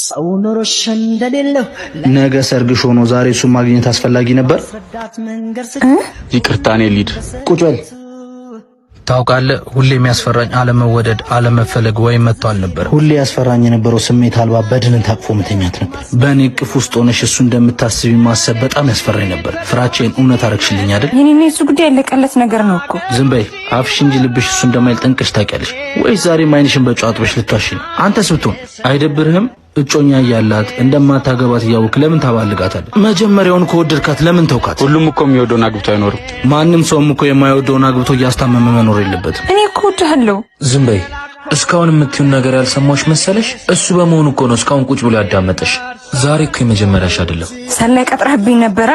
ሰው ኖሮሽ እንደሌለው ነገ ሰርግሽ ሆኖ ዛሬ እሱን ማግኘት አስፈላጊ ነበር። ይቅርታ እኔ ልሂድ። ቁጭ በል። ታውቃለህ፣ ሁሌ የሚያስፈራኝ አለመወደድ፣ አለመፈለግ ወይም መጥቷል ነበር። ሁሌ ያስፈራኝ የነበረው ስሜት አልባ በድንን ታቅፎ መተኛት ነበር። በእኔ እቅፍ ውስጥ ሆነሽ እሱ እንደምታስቢ ማሰብ በጣም ያስፈራኝ ነበር። ፍራቼን እውነት አረግሽልኝ አይደል? የኔና እሱ ጉዳይ ያለቀለት ነገር ነው እኮ። ዝም በይ አፍሽ እንጂ ልብሽ እሱ እንደማይል ጠንቅሽ ታውቂያለሽ። ወይስ ዛሬም ዓይንሽን በጨው አጥበሽ ልታሽ ነው? አንተስ ብትሆን አይደብርህም? እጮኛ ያላት እንደማታገባት እያወቅ ለምን ታባልጋታለህ? መጀመሪያውን ከወደድካት ለምን ተውካት? ሁሉም እኮ የሚወደውን አግብቶ አይኖርም። ማንም ሰውም እኮ የማይወደውን አግብቶ እያስታመመ መኖር የለበትም። እኔ እኮ እወድሃለሁ። ዝም በይ። እስካሁን የምትዩን ነገር ያልሰማሽ መሰለሽ? እሱ በመሆኑ እኮ ነው እስካሁን ቁጭ ብሎ ያዳመጠሽ። ዛሬ እኮ የመጀመሪያሽ አይደለም። ሰላይ ቀጥረህብኝ ነበራ።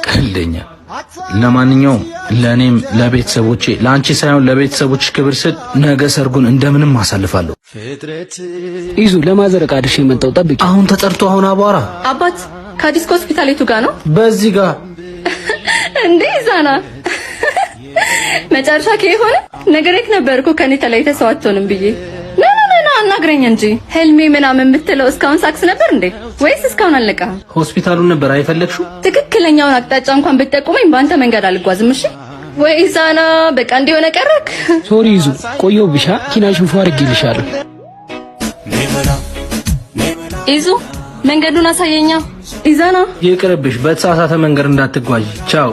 ቀልደኛ። ለማንኛውም ለኔም ለቤተሰቦቼ ለአንቺ ሳይሆን ለቤተሰቦች ክብር ስል ነገ ሰርጉን እንደምንም አሳልፋለሁ። ይዙ ለማዘረቅ አድርሽ የመጣው ጠብቂ። አሁን ተጠርቶ አሁን አቧራ። አባት ከዲስኮ ሆስፒታል የቱ ጋር ነው? በዚህ ጋር እንዴ ዛና መጨረሻ ከሆነ ነገሬክ ነበር እኮ ከኔ ተለይተ ሰው አትሆንም ብዬ ና አናግረኝ እንጂ ህልሜ ምናምን የምትለው እስካሁን ሳክስ ነበር እንዴ? ወይስ እስካሁን አልነቃህም? ሆስፒታሉን ነበር አይፈለግሽው? ትክክለኛውን አቅጣጫ እንኳን ብትጠቁመኝ በአንተ መንገድ አልጓዝም። እሺ ወይ ዛና በቃ እንደሆነ ቀረክ። ሶሪ ይዙ ቆየው ብሻ ኪናሽን ፏ አድርጌልሻለሁ። ይዙ መንገዱን አሳየኛ። ኢዛና ይቅርብሽ፣ በተሳሳተ መንገድ እንዳትጓዥ። ቻው